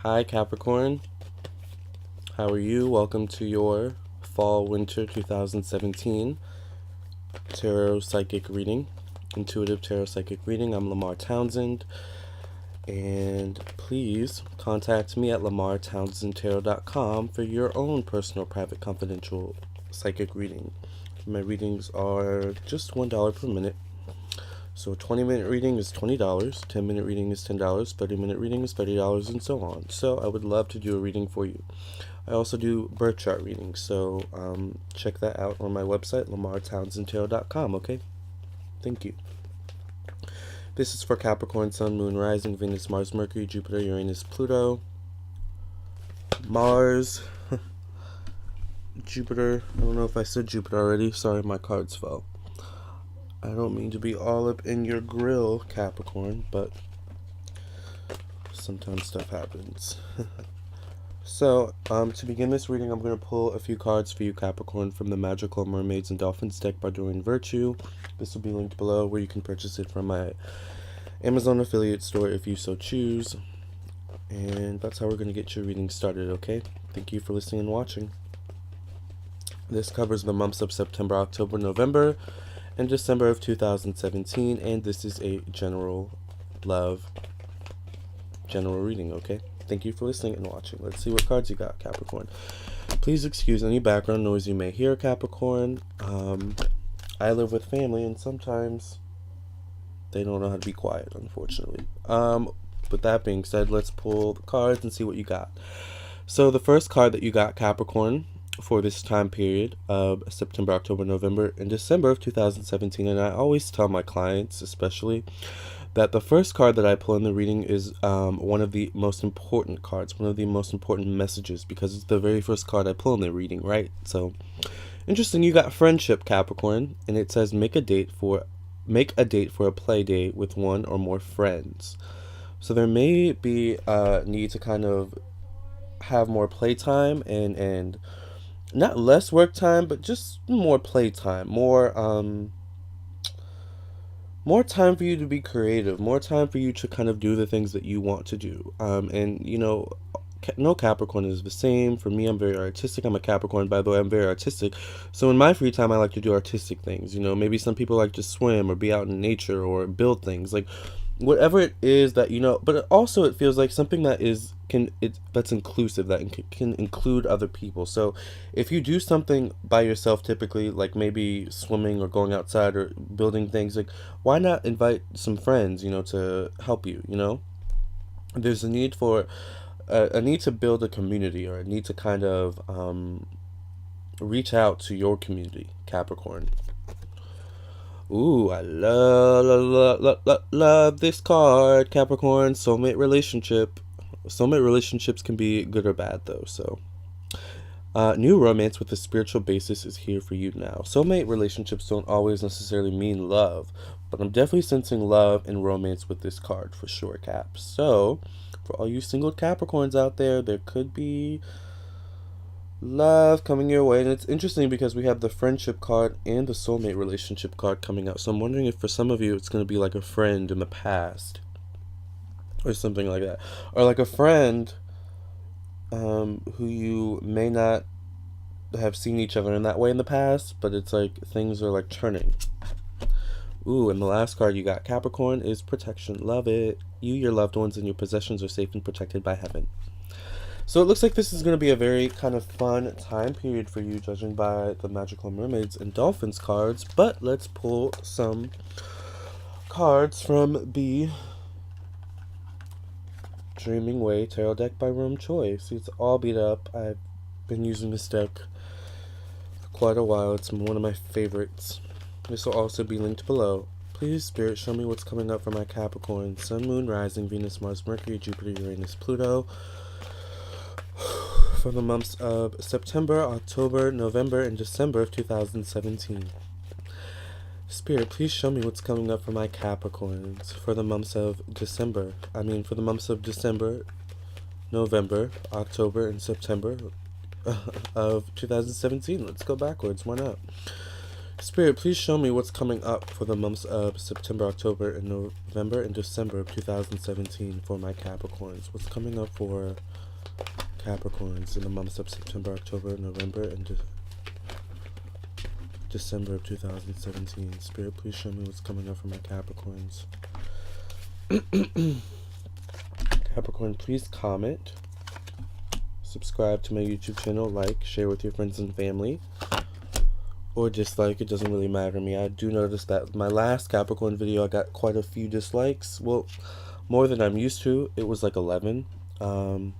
Hi Capricorn, how are you? Welcome to your Fall Winter 2017 Tarot Psychic Reading, Intuitive Tarot Psychic Reading. I'm Lamar Townsend, and please contact me at lamartownsendtarot.com for your own personal, private, confidential psychic reading. My readings are just $1 per minute. So a 20-minute reading is $20, 10-minute reading is $10, 30-minute reading is $30, and so on. So I would love to do a reading for you. I also do birth chart readings, so check that out on my website, lamartownsendtarot.com, okay? Thank you. This is for Capricorn Sun, Moon, Rising, Venus, Mars, Mercury, Jupiter, Uranus, Pluto, Mars, Jupiter. I don't know if I said Jupiter already. Sorry, my cards fell. I don't mean to be all up in your grill, Capricorn, but sometimes stuff happens. So, to begin this reading, I'm going to pull a few cards for you, Capricorn, from the Magical Mermaids and Dolphins deck by Doing Virtue. This will be linked below, where you can purchase it from my Amazon affiliate store if you so choose. And that's how we're going to get your reading started, okay? Thank you for listening and watching. This covers the months of September, October, November, and December of 2017, and this is a general reading, okay? Thank you for listening and watching. Let's see what cards you got, Capricorn. Please excuse any background noise you may hear, Capricorn. I live with family, and sometimes they don't know how to be quiet, unfortunately. With that being said, let's pull the cards and see what you got. So the first card that you got, Capricorn, for this time period of September, October, November, and December of 2017, and I always tell my clients especially that the first card that I pull in the reading is one of the most important cards, one of the most important messages, because it's the very first card I pull in the reading, right? So interesting. You got friendship, Capricorn, and it says make a date for a play date with one or more friends. So there may be a need to kind of have more playtime and not less work time, but just more playtime, more time for you to be creative, more time for you to kind of do the things that you want to do. And you know, no Capricorn is the same. For me, I'm very artistic. I'm a Capricorn, by the way. I'm very artistic. So in my free time, I like to do artistic things. You know, maybe some people like to swim or be out in nature or build things. Like whatever it is that, you know, but also it feels like something that that's inclusive, that can include other people. So if you do something by yourself, typically, like maybe swimming or going outside or building things, like why not invite some friends, you know, to help you? You know, there's a need to build a community, or a need to kind of reach out to your community, Capricorn. Ooh, I love this card, Capricorn. Soulmate relationship. Soulmate relationships can be good or bad, though. So, new romance with a spiritual basis is here for you now. Soulmate relationships don't always necessarily mean love, but I'm definitely sensing love and romance with this card for sure, Cap. So, for all you single Capricorns out there, there could be love coming your way. And it's interesting because we have the friendship card and the soulmate relationship card coming out. So I'm wondering if for some of you it's going to be like a friend in the past or something like that, or like a friend who you may not have seen each other in that way in the past, but it's like things are like turning. Ooh, and the last card you got, Capricorn, is protection. Love it. You, your loved ones, and your possessions are safe and protected by heaven. So it looks like this is going to be a very kind of fun time period for you, judging by the Magical Mermaids and Dolphins cards. But let's pull some cards from the Dreaming Way Tarot deck by Rome Choi. See, it's all beat up. I've been using this deck for quite a while. It's one of my favorites. This will also be linked below. Please, Spirit, show me what's coming up for my Capricorn. Sun, Moon, Rising, Venus, Mars, Mercury, Jupiter, Uranus, Pluto, for the months of September, October, November, and December of 2017. Spirit, please show me what's coming up for my Capricorns for the months of December, November, October, and September of 2017. Let's go backwards. Why not? Spirit, please show me what's coming up for the months of September, October, and November and December of 2017 for my Capricorns. What's coming up for Capricorns in the months of September, October, November, and December of 2017. Spirit, please show me what's coming up for my Capricorns. Capricorn, please comment, subscribe to my YouTube channel, like, share with your friends and family, or dislike. It doesn't really matter to me. I do notice that my last Capricorn video, I got quite a few dislikes. Well, more than I'm used to. It was like 11. But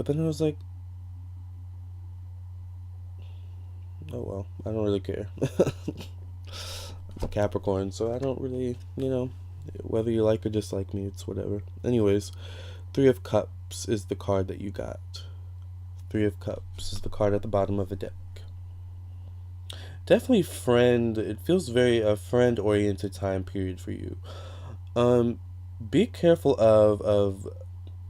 then I was like, oh well, I don't really care. I'm a Capricorn, so I don't really, whether you like or dislike me, it's whatever. Anyways, Three of Cups is the card that you got. Three of Cups is the card at the bottom of the deck. Definitely friend. It feels very a friend-oriented time period for you. Be careful of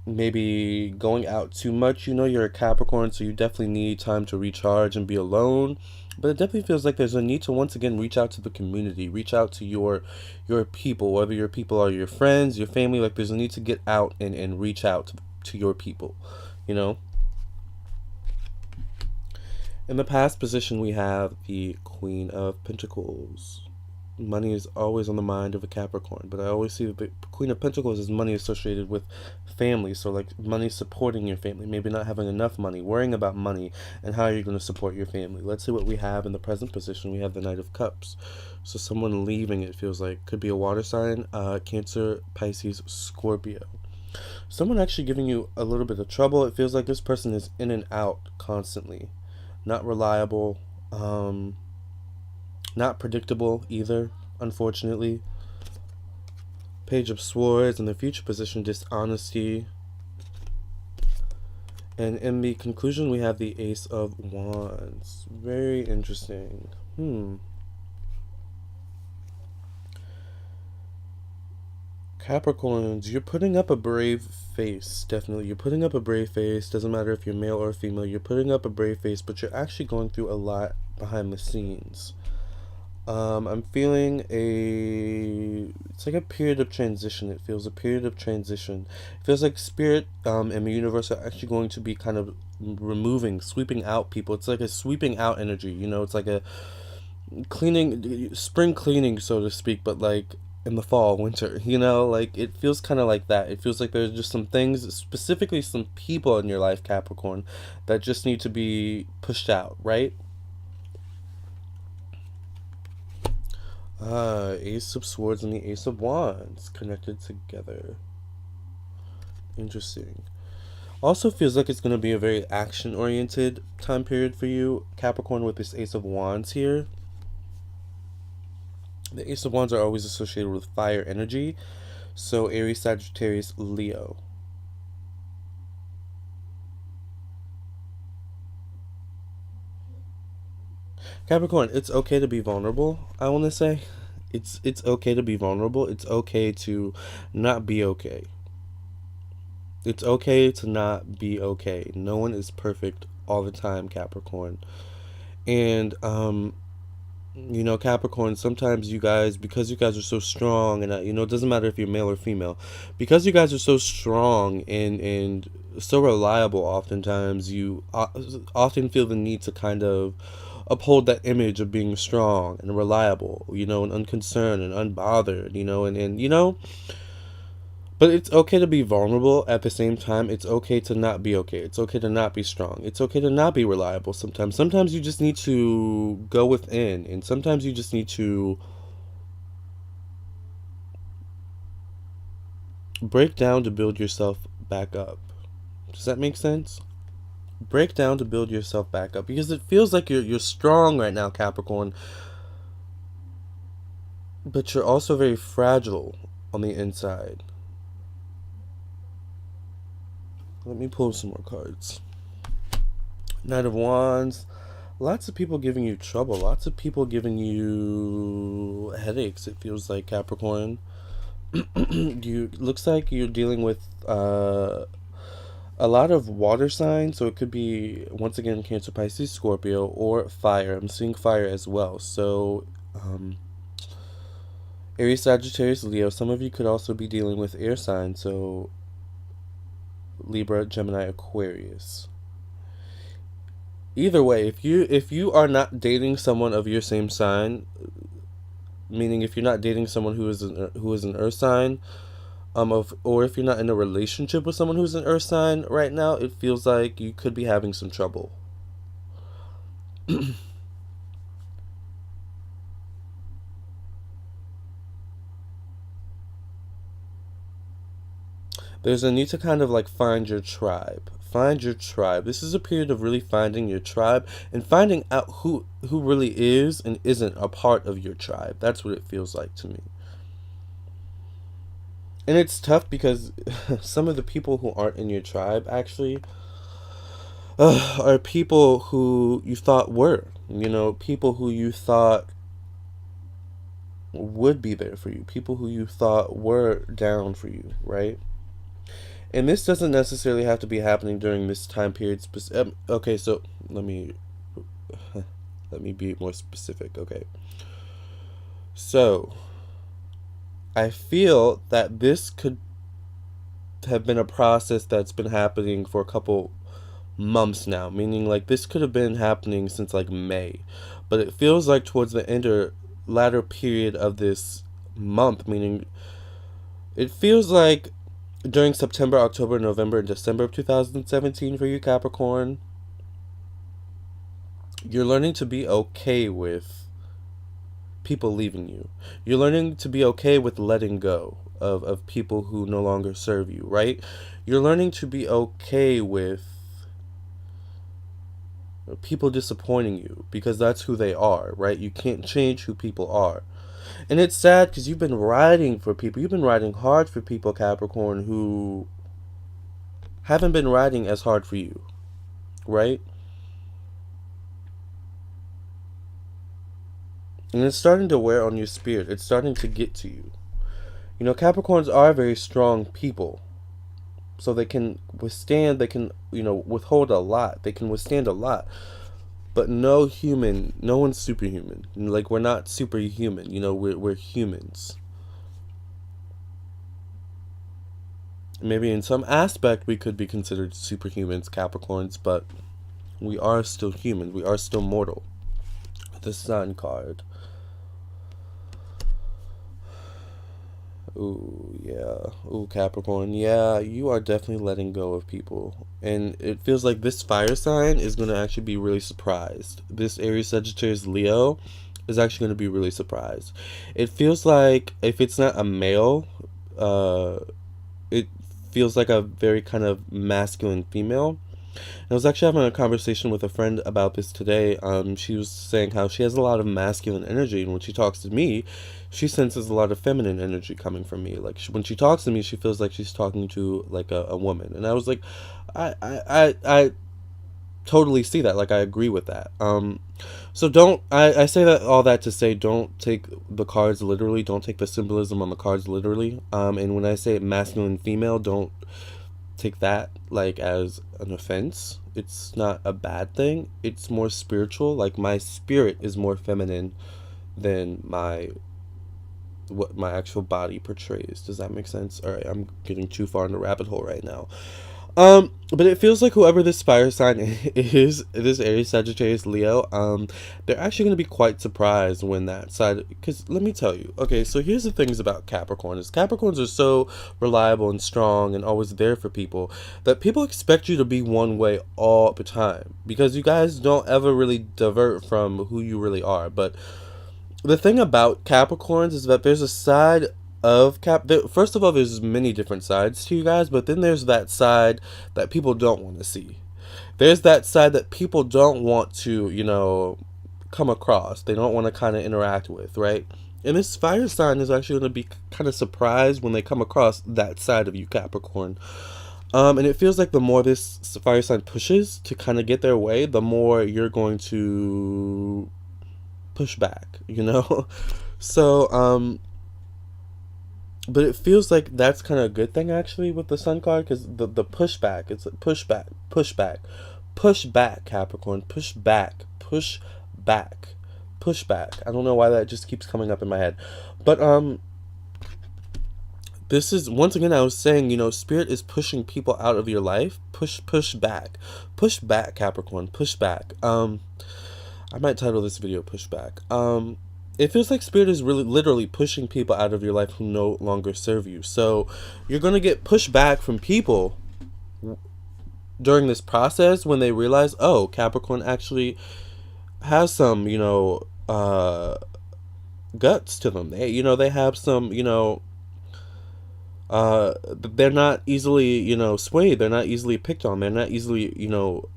maybe going out too much. You're a Capricorn, so you definitely need time to recharge and be alone. But it definitely feels like there's a need to once again reach out to the community, reach out to your people, whether your people are your friends, your family. Like there's a need to get out and reach out to your people, In the past position, we have the Queen of Pentacles. Money is always on the mind of a Capricorn, but I always see the Queen of Pentacles as money associated with family. So like money supporting your family, maybe not having enough money, worrying about money and how you're going to support your family. Let's see what we have in the present position. We have the Knight of Cups. So someone leaving, it feels like, could be a water sign, Cancer, Pisces, Scorpio. Someone actually giving you a little bit of trouble. It feels like this person is in and out constantly. Not reliable, not predictable either, unfortunately. Page of Swords in the future position, dishonesty. And in the conclusion, we have the Ace of Wands. Very interesting. Capricorns, you're putting up a brave face, definitely. You're putting up a brave face. Doesn't matter if you're male or female. You're putting up a brave face, but you're actually going through a lot behind the scenes. I'm feeling it's like a period of transition. It feels a period of transition. It feels like Spirit and the universe are actually going to be kind of sweeping out people. It's like a sweeping out energy, it's like a spring cleaning, so to speak, but like in the fall, winter, like it feels kind of like that. It feels like there's just some things, specifically some people in your life, Capricorn, that just need to be pushed out, right? Ace of Swords and the Ace of Wands connected together. Interesting. Also feels like it's going to be a very action-oriented time period for you, Capricorn, with this Ace of Wands here. The Ace of Wands are always associated with fire energy. So Aries, Sagittarius, Leo. Capricorn, it's okay to be vulnerable, I want to say. It's okay to be vulnerable. It's okay to not be okay. It's okay to not be okay. No one is perfect all the time, Capricorn. And, Capricorn, sometimes you guys, because you guys are so strong, and, it doesn't matter if you're male or female, because you guys are so strong and so reliable, oftentimes, you often feel the need to kind of uphold that image of being strong and reliable, and unconcerned and unbothered, but it's okay to be vulnerable. At the same time, it's okay to not be okay. It's okay to not be strong. It's okay to not be reliable sometimes. Sometimes you just need to go within, and sometimes you just need to break down to build yourself back up. Does that make sense? Break down to build yourself back up, because it feels like you're strong right now, Capricorn, but you're also very fragile on the inside. Let me pull some more cards. Knight of Wands. Lots of people giving you trouble. Lots of people giving you headaches, it feels like, Capricorn. Looks like you're dealing with A lot of water signs, so it could be, once again, Cancer, Pisces, Scorpio, or fire. I'm seeing fire as well. So, Aries, Sagittarius, Leo. Some of you could also be dealing with air signs, so Libra, Gemini, Aquarius. Either way, if you are not dating someone of your same sign, meaning if you're not dating someone who is an earth sign, or if you're not in a relationship with someone who's an earth sign right now, it feels like you could be having some trouble. There's a need to kind of like find your tribe. Find your tribe. This is a period of really finding your tribe and finding out who really is and isn't a part of your tribe. That's what it feels like to me. And it's tough because some of the people who aren't in your tribe actually are people who you thought were. People who you thought would be there for you. People who you thought were down for you, right? And this doesn't necessarily have to be happening during this time period. Okay, so let me be more specific. Okay, so I feel that this could have been a process that's been happening for a couple months now, meaning like this could have been happening since like May, but it feels like towards the end or latter period of this month, meaning it feels like during September, October, November, and December of 2017 for you, Capricorn, you're learning to be okay with people leaving you. You're learning to be okay with letting go of people who no longer serve you, right? You're learning to be okay with people disappointing you because that's who they are, right? You can't change who people are. And it's sad because you've been riding for people. You've been riding hard for people, Capricorn, who haven't been riding as hard for you, right? And it's starting to wear on your spirit. It's starting to get to you. Capricorns are very strong people. So they can withstand, they can, withhold a lot. They can withstand a lot. But no one's superhuman. Like, we're not superhuman. We're humans. Maybe in some aspect we could be considered superhumans, Capricorns, but we are still human. We are still mortal. The Sun card. Ooh, yeah. Ooh, Capricorn. Yeah, you are definitely letting go of people. And it feels like this fire sign is going to actually be really surprised. This Aries, Sagittarius, Leo is actually going to be really surprised. It feels like if it's not a male, it feels like a very kind of masculine female. And I was actually having a conversation with a friend about this today. She was saying how she has a lot of masculine energy, and when she talks to me, she senses a lot of feminine energy coming from me. Like when she talks to me, she feels like she's talking to like a woman. And I was like, I totally see that. Like I agree with that. So I say that all that to say don't take the cards literally. Don't take the symbolism on the cards literally. And when I say masculine female, don't take that like as an offense. It's not a bad thing. It's more spiritual. Like my spirit is more feminine than what my actual body portrays. Does that make sense? All right, I'm getting too far in the rabbit hole right now. But it feels like whoever this fire sign is, this Aries, Sagittarius, Leo, they're actually going to be quite surprised when that side, because let me tell you, okay, so here's the things about Capricorn, is Capricorns are so reliable and strong and always there for people, that people expect you to be one way all the time, because you guys don't ever really divert from who you really are. But the thing about Capricorns is that there's a side of first of all, there's many different sides to you guys, but then there's that side that people don't want to see. There's that side that people don't want to, come across. They don't want to kind of interact with, right? And this fire sign is actually going to be kind of surprised when they come across that side of you, Capricorn. And it feels like the more this fire sign pushes to kind of get their way, the more you're going to push back, So, But it feels like that's kind of a good thing actually with the Sun card, because the pushback, it's like push back, Capricorn, push back, push back. I don't know why that just keeps coming up in my head, but this is, once again, I was saying, Spirit is pushing people out of your life. Push back, Capricorn, push back. I might title this video "Push Back." It feels like Spirit is really literally pushing people out of your life who no longer serve you. So you're going to get pushed back from people during this process when they realize, oh, Capricorn actually has some, guts to them. They have some, they're not easily, swayed. They're not easily picked on. They're not easily,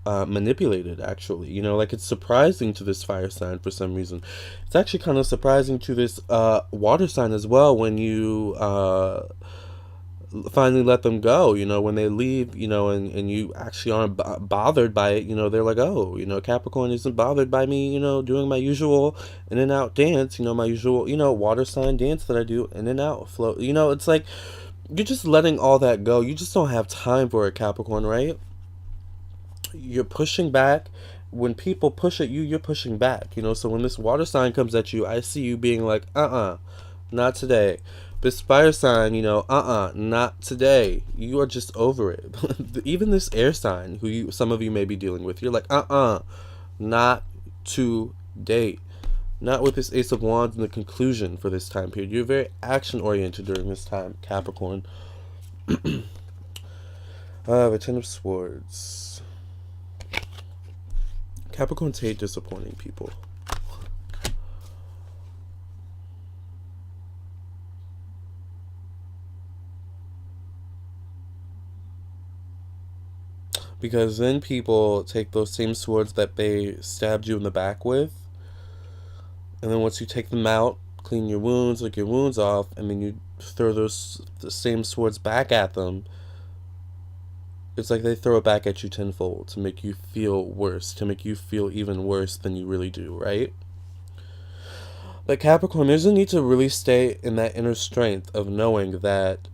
manipulated, actually. Like, it's surprising to this fire sign for some reason. It's actually kind of surprising to this water sign as well when you finally let them go, when they leave, and you actually aren't bothered by it. They're like, oh, Capricorn isn't bothered by me, doing my usual in and out dance, my usual, water sign dance that I do, in and out flow. It's like, you're just letting all that go. You just don't have time for it, Capricorn, right? You're pushing back. When people push at you, you're pushing back, So when this water sign comes at you, I see you being like, not today. This fire sign, not today. You are just over it. Even this air sign, who some of you may be dealing with, you're like, not today. Not with this Ace of Wands and the conclusion for this time period. You're very action-oriented during this time, Capricorn. The Ten of Swords. Capricorns hate disappointing people. Because then people take those same swords that they stabbed you in the back with, and then once you take them out, clean your wounds, lick your wounds off, and then you throw the same swords back at them, it's like they throw it back at you tenfold to make you feel worse, to make you feel even worse than you really do, right? But Capricorn, there's a need to really stay in that inner strength of knowing that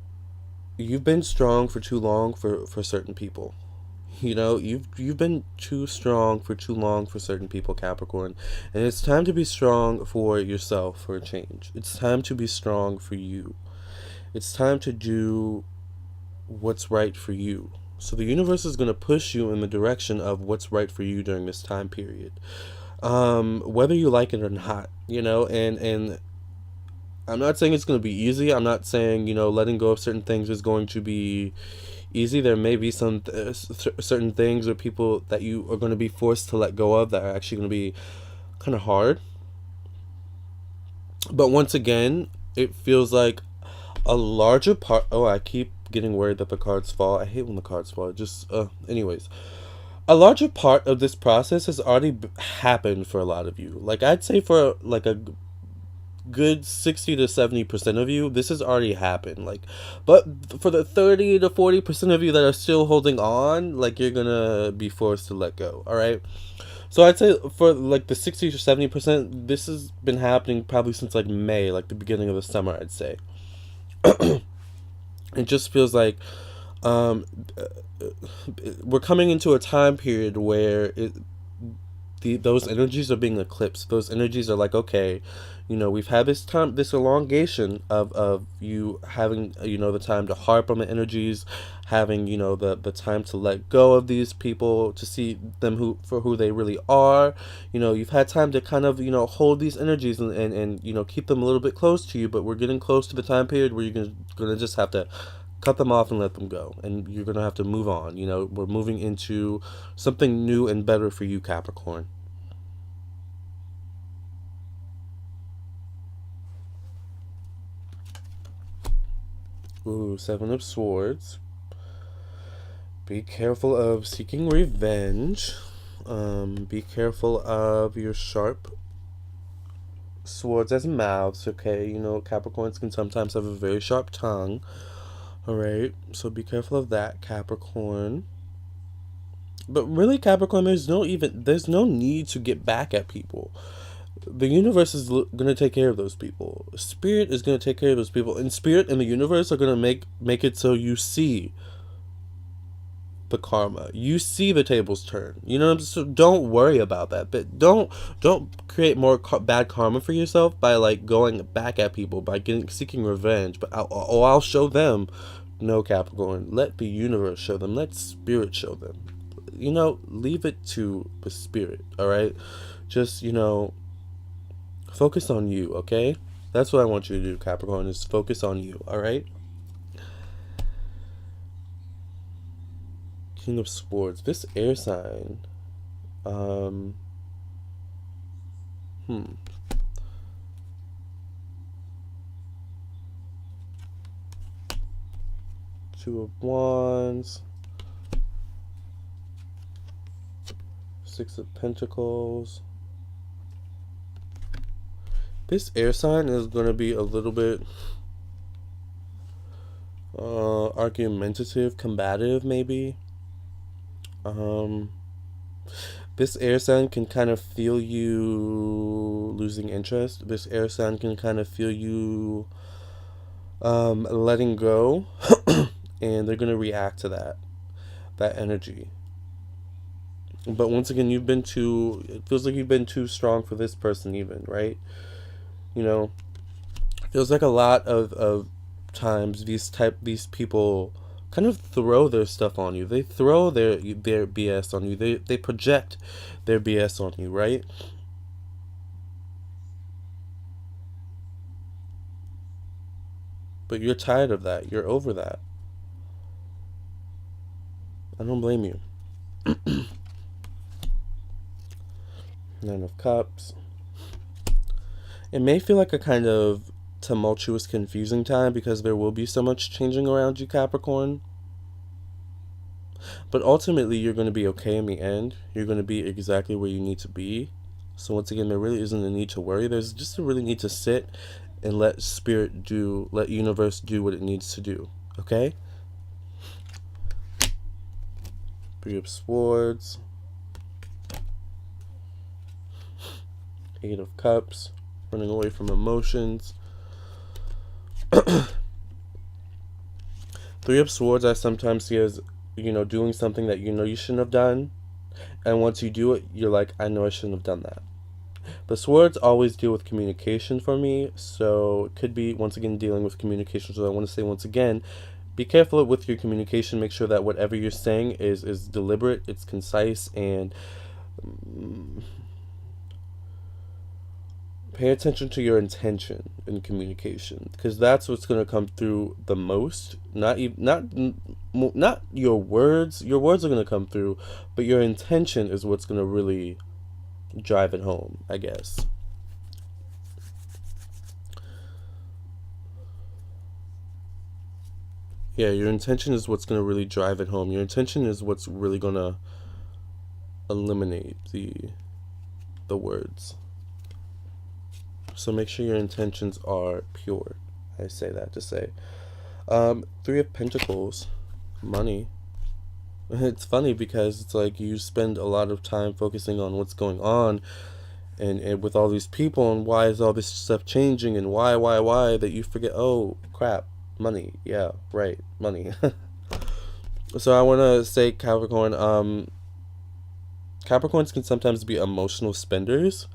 you've been strong for too long for certain people. You've been too strong for too long for certain people, Capricorn. And it's time to be strong for yourself for a change. It's time to be strong for you. It's time to do what's right for you. So the universe is going to push you in the direction of what's right for you during this time period. Whether you like it or not, and I'm not saying it's going to be easy. I'm not saying, letting go of certain things is going to be easy. There may be some certain things or people that you are going to be forced to let go of that are actually going to be kind of hard. But once again, it feels like a larger part. Oh, I keep getting worried that the cards fall. I hate when the cards fall. Anyways, a larger part of this process has already happened for a lot of you. Like, I'd say for like a good 60 to 70% of you, this has already happened. Like, but for the 30 to 40% of you that are still holding on, like, you're gonna be forced to let go. All right. So I'd say for like the 60 to 70%, this has been happening probably since like May, like the beginning of the summer, I'd say. It just feels like we're coming into a time period where those energies are being eclipsed. Those energies are like, okay, we've had this elongation of you having, the time to harp on the energies, having, the time to let go of these people, to see them for who they really are. You've had time to kind of, hold these energies and keep them a little bit close to you, but we're getting close to the time period where you're gonna just have to cut them off and let them go, and you're gonna have to move on. We're moving into something new and better for you, Capricorn. Ooh, Seven of Swords. Be careful of seeking revenge. Be careful of your sharp swords as mouths, okay? Capricorns can sometimes have a very sharp tongue. Alright, so be careful of that, Capricorn. But really, Capricorn, there's no need to get back at people. the universe is going to take care of those people. Spirit is going to take care of those people, and spirit and the universe are going to make it so you see the karma. You see the tables turn. You know what I'm saying? So don't worry about that. But don't create more bad karma for yourself by like going back at people, by seeking revenge. But I'll show them. No, Capricorn. Let the universe show them. Let spirit show them. You know, leave it to the spirit. All right. Just, you know, focus on you. Okay. That's what I want you to do, Capricorn. Is focus on you. All right. King of Swords. This air sign. Two of Wands. Six of Pentacles. This air sign is going to be a little bit argumentative, combative, maybe. This air sign can kind of feel you losing interest. This air sign can kind of feel you letting go, and they're gonna react to that energy. But once again, it feels like you've been too strong for this person, even, right? You know, it feels like a lot of times these people kind of throw their stuff on you. They throw their BS on you. They project their BS on you, right? But you're tired of that. You're over that. I don't blame you. Nine of Cups. It may feel like a kind of tumultuous, confusing time because there will be so much changing around you, Capricorn. But ultimately, you're going to be okay in the end. You're going to be exactly where you need to be. So once again, there really isn't a need to worry. There's just a really need to sit and let universe do what it needs to do. Okay? Three of Swords. Eight of Cups. Running away from emotions. Three of Swords I sometimes see as, you know, doing something that you know you shouldn't have done. And once you do it, you're like, I know I shouldn't have done that. The Swords always deal with communication for me. So it could be, once again, dealing with communication. So I want to say once again, be careful with your communication. Make sure that whatever you're saying is deliberate, it's concise, and pay attention to your intention in communication, because that's what's going to come through the most. Not your words. Your words are going to come through, but your intention is what's going to really drive it home, I guess. Yeah, your intention is what's going to really drive it home. Your intention is what's really going to eliminate the words. So make sure your intentions are pure. I say that to say. Three of Pentacles. Money. It's funny because it's like you spend a lot of time focusing on what's going on and with all these people and why is all this stuff changing and why, that you forget, oh, crap, money. Yeah, right, money. So I want to say, Capricorn, Capricorns can sometimes be emotional spenders.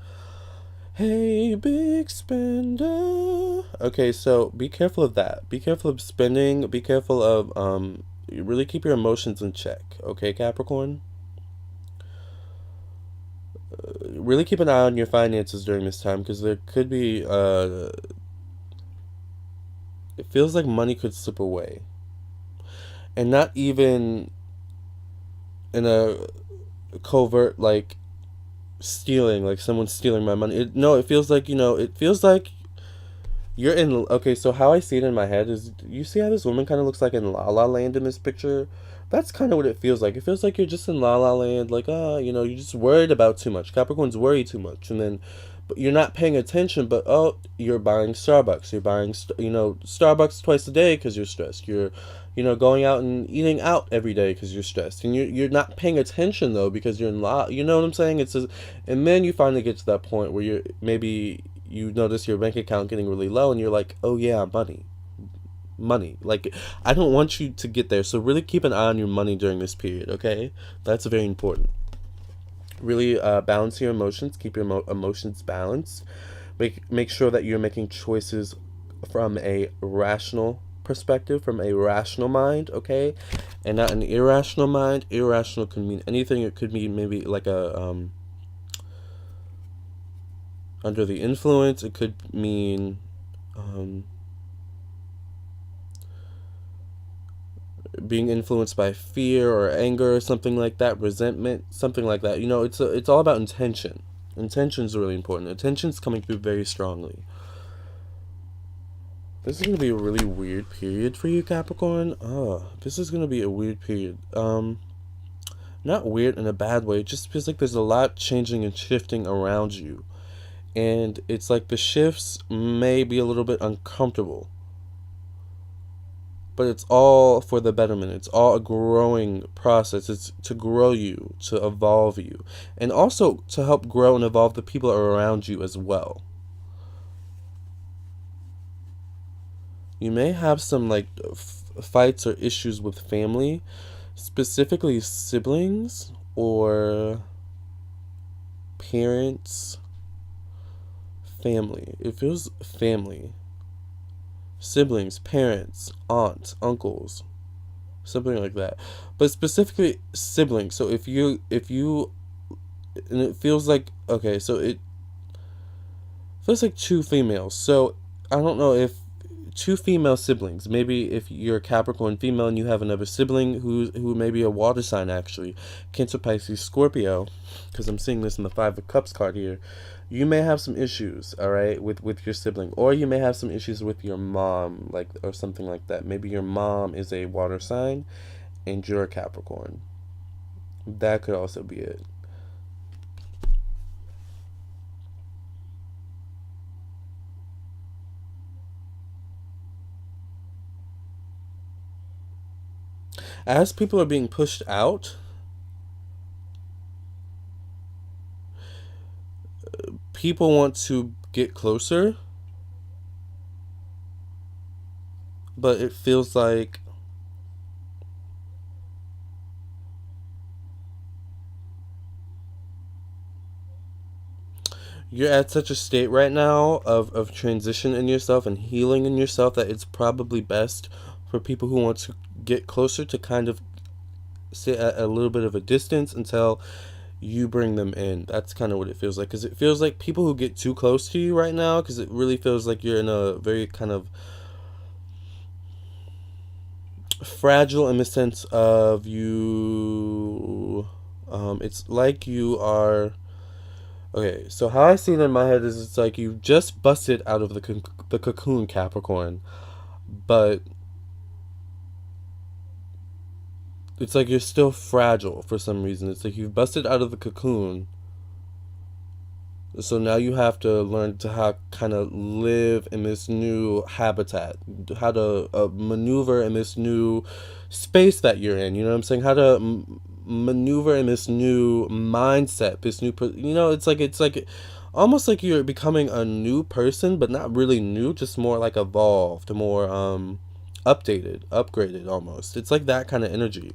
Hey, big spender. Okay, so be careful of that. Be careful of spending. Be careful of, really keep your emotions in check. Okay, Capricorn? Really keep an eye on your finances during this time, because there could be, it feels like money could slip away. And not even in a covert, like, stealing, like someone's stealing my money. It feels like, it feels like you're in, okay, so how I see it in my head is, you see how this woman kind of looks like in La La Land in this picture? That's kind of what it feels like. It feels like you're just in La La Land, like, you're just worried about too much. Capricorns worry too much, and then, but you're not paying attention, but, you're buying Starbucks. You're buying, Starbucks twice a day because you're stressed. You're, going out and eating out every day because you're stressed, and you're not paying attention though because you're in law. You know what I'm saying? And then you finally get to that point where you notice your bank account getting really low, and you're like, oh yeah, money. Like, I don't want you to get there, so really keep an eye on your money during this period. Okay, that's very important. Really balance your emotions. Keep your emotions balanced. Make sure that you're making choices from a rational perspective, from a rational mind, okay, and not an irrational mind. Irrational can mean anything. It could mean maybe like a under the influence. It could mean being influenced by fear or anger or something like that, resentment, something like that. It's all about intention. Intention is really important. Intention's coming through very strongly. This is going to be a really weird period for you, Capricorn. This is going to be a weird period. Not weird in a bad way. It just feels like there's a lot changing and shifting around you. And it's like the shifts may be a little bit uncomfortable. But it's all for the betterment. It's all a growing process. It's to grow you, to evolve you. And also to help grow and evolve the people around you as well. You may have some fights or issues with family, specifically siblings or parents. Family. It feels family. Siblings, parents, aunts, uncles, something like that. But specifically siblings. So if you and it feels like, okay, so it feels like two females. So I don't know if two female siblings. Maybe if you're a Capricorn female and you have another sibling who may be a water sign, actually, Cancer, Pisces, Scorpio, because I'm seeing this in the Five of Cups card here. You may have some issues, all right, with your sibling, or you may have some issues with your mom, or something like that. Maybe your mom is a water sign and you're a Capricorn. That could also be it. As people are being pushed out, people want to get closer, but it feels like you're at such a state right now of transition in yourself and healing in yourself that it's probably best for people who want to get closer to kind of sit at a little bit of a distance until you bring them in. That's kind of what it feels like, because it feels like people who get too close to you right now, because it really feels like you're in a very kind of fragile in the sense of you, it's like you are, okay, so how I see it in my head is it's like you just busted out of the cocoon, Capricorn, but it's like you're still fragile for some reason. It's like you've busted out of the cocoon. So now you have to learn to how kind of live in this new habitat, how to maneuver in this new space that you're in. You know what I'm saying? How to maneuver in this new mindset, this new, it's like almost like you're becoming a new person, but not really new, just more like evolved, more updated, upgraded almost. It's like that kind of energy.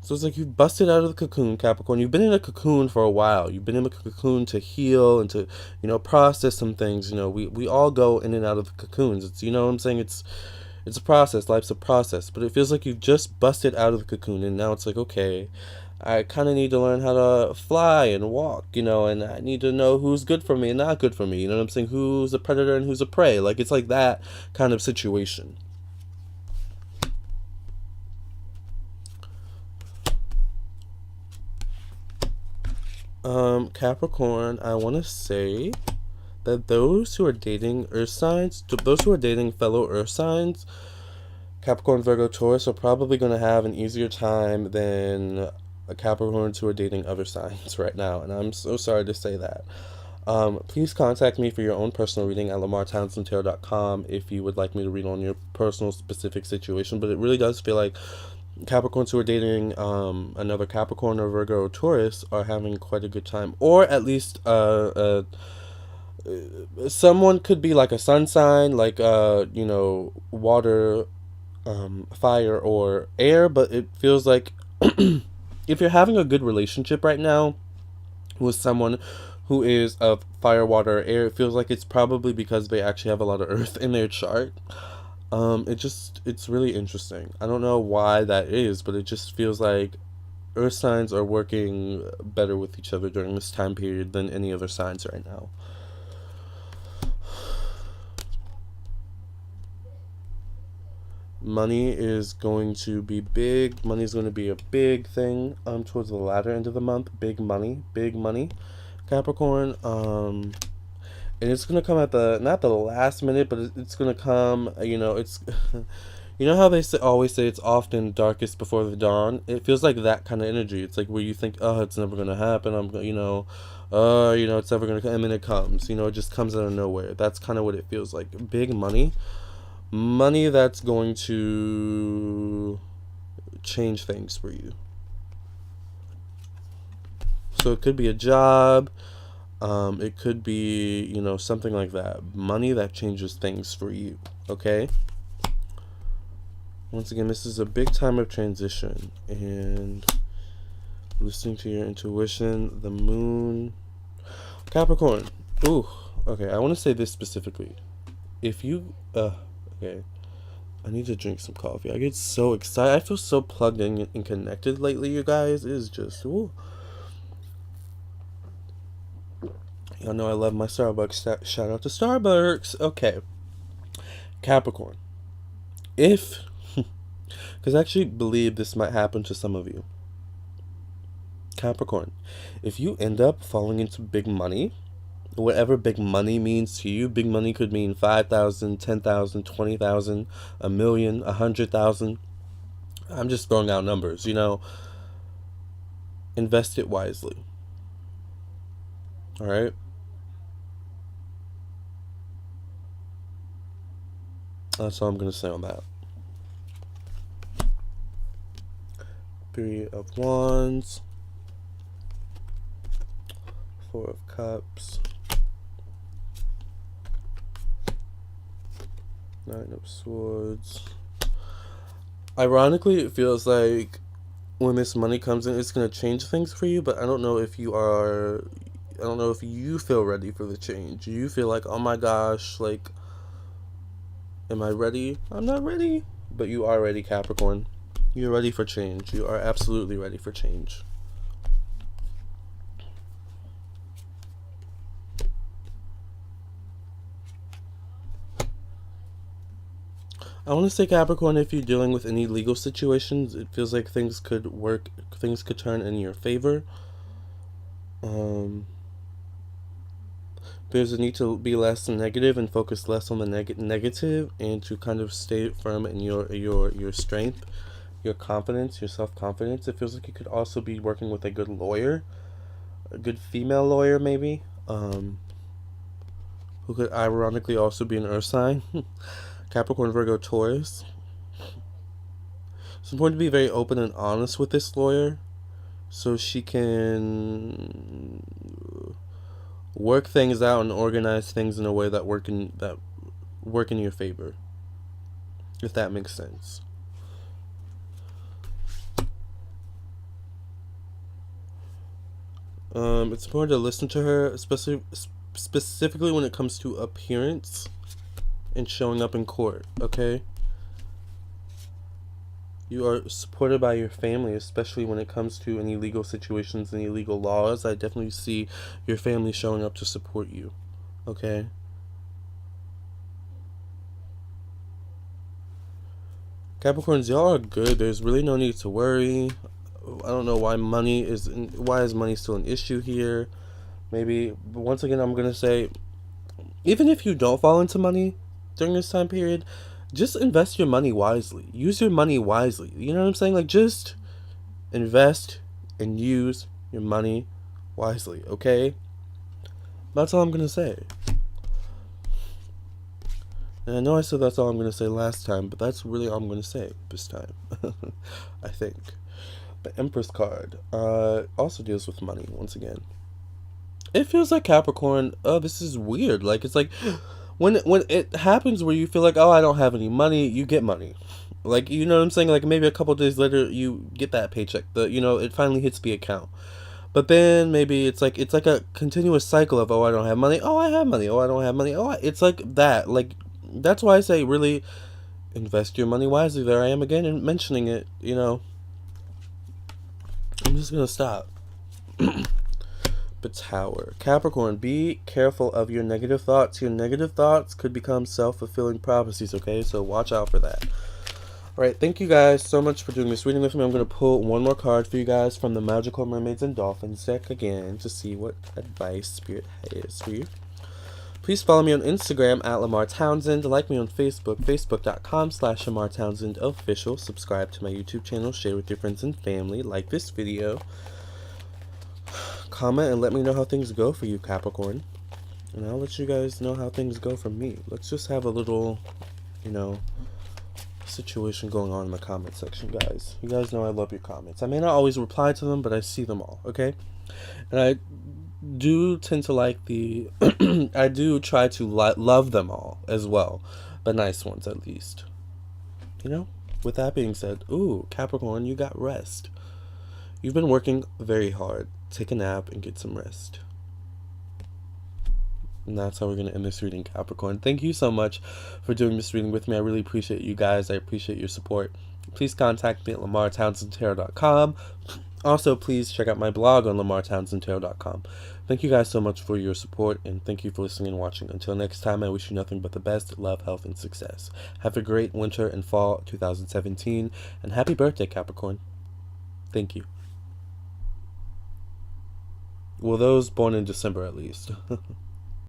So it's like you've busted out of the cocoon, Capricorn. You've been in a cocoon for a while. You've been in a cocoon to heal and to, process some things. We all go in and out of the cocoons. It's, what I'm saying? It's a process. Life's a process. But it feels like you've just busted out of the cocoon, and now it's like, okay, I kind of need to learn how to fly and walk, and I need to know who's good for me and not good for me. You know what I'm saying? Who's a predator and who's a prey. Like, it's like that kind of situation. Capricorn, I want to say that those who are dating Earth signs, those who are dating fellow Earth signs, Capricorn, Virgo, Taurus, are probably going to have an easier time than Capricorns who are dating other signs right now. And I'm so sorry to say that. Please contact me for your own personal reading at lamartownsendtarot.com if you would like me to read on your personal specific situation. But it really does feel like Capricorns who are dating another Capricorn or Virgo or Taurus are having quite a good time. Or at least someone could be like a sun sign, like water, fire, or air. But it feels like if you're having a good relationship right now with someone who is of fire, water, or air, it feels like it's probably because they actually have a lot of earth in their chart. It's really interesting. I don't know why that is, but it just feels like earth signs are working better with each other during this time period than any other signs right now. Money is going to be big. Money is going to be a big thing towards the latter end of the month. Big money, Capricorn. And it's gonna come at not the last minute, but it's gonna come. It's how they always say it's often darkest before the dawn. It feels like that kind of energy. It's like where you think, oh, it's never gonna happen. It's never gonna come, and then it comes. It just comes out of nowhere. That's kind of what it feels like. Big money that's going to change things for you. So it could be a job. It could be, something like that. Money that changes things for you. Okay? Once again, this is a big time of transition. And listening to your intuition, the moon. Capricorn. Ooh. Okay, I want to say this specifically. If you... okay. I need to drink some coffee. I get so excited. I feel so plugged in and connected lately, you guys. It is just... Ooh. Y'all know I love my Starbucks. Shout out to Starbucks. Okay. Capricorn. Because I actually believe this might happen to some of you. Capricorn. If you end up falling into big money, whatever big money means to you, big money could mean 5,000, 10,000, 20,000, a million, 100,000. I'm just throwing out numbers, Invest it wisely. All right? That's all I'm going to say on that. Three of Wands. Four of Cups. Nine of Swords. Ironically, it feels like when this money comes in, it's going to change things for you, but I don't know if you feel ready for the change. You feel like, oh my gosh, like, am I ready? I'm not ready. But you are ready, Capricorn. You're ready for change. You are absolutely ready for change. I want to say, Capricorn, if you're dealing with any legal situations, it feels like things could turn in your favor. There's a need to be less negative and focus less on the negative, and to kind of stay firm in your strength, your confidence, your self-confidence. It feels like you could also be working with a good lawyer, a good female lawyer maybe, who could ironically also be an earth sign. Capricorn, Virgo, Taurus. It's important to be very open and honest with this lawyer, so she can work things out and organize things in a way that work in your favor, if that makes sense. It's important to listen to her, specifically when it comes to appearance and showing up in court. Okay, you are supported by your family, especially when it comes to any legal situations, any legal laws. I definitely see your family showing up to support you. Okay? Capricorns, y'all are good. There's really no need to worry. I don't know why is money still an issue here. Maybe, but once again, I'm going to say, even if you don't fall into money during this time period, just invest your money wisely. Use your money wisely. You know what I'm saying? Like, just invest and use your money wisely, okay? That's all I'm going to say. And I know I said that's all I'm going to say last time, but that's really all I'm going to say this time. I think. The Empress card also deals with money, once again. It feels like Capricorn, oh, this is weird. Like, it's like, when it happens where you feel like, oh, I don't have any money, you get money. Like, you know what I'm saying? Like, maybe a couple days later, you get that paycheck. It finally hits the account. But then maybe it's like a continuous cycle of, oh, I don't have money. Oh, I have money. Oh, I don't have money. It's like that. Like, that's why I say really invest your money wisely. There I am again and mentioning it, I'm just going to stop. But Tower. Capricorn, be careful of your negative thoughts. Your negative thoughts could become self-fulfilling prophecies, okay? So watch out for that. Alright, thank you guys so much for doing this reading with me. I'm going to pull one more card for you guys from the Magical Mermaids and Dolphins deck again to see what advice Spirit has for you. Please follow me on Instagram at Lamar Townsend. Like me on Facebook, facebook.com/Lamar Townsend official. Subscribe to my YouTube channel. Share with your friends and family. Like this video. Comment and let me know how things go for you, Capricorn. And I'll let you guys know how things go for me. Let's just have a little, situation going on in the comment section, guys. You guys know I love your comments. I may not always reply to them, but I see them all, okay? And I do tend to like I do try to love them all as well. The nice ones, at least. With that being said, ooh, Capricorn, you got rest. You've been working very hard. Take a nap and get some rest. And that's how we're going to end this reading, Capricorn. Thank you so much for doing this reading with me. I really appreciate you guys. I appreciate your support. Please contact me at lamartownsendtarot.com. Also, please check out my blog on lamartownsendtarot.com. Thank you guys so much for your support, and thank you for listening and watching. Until next time, I wish you nothing but the best, love, health, and success. Have a great winter and fall 2017, and happy birthday, Capricorn. Thank you. Well, those born in December, at least.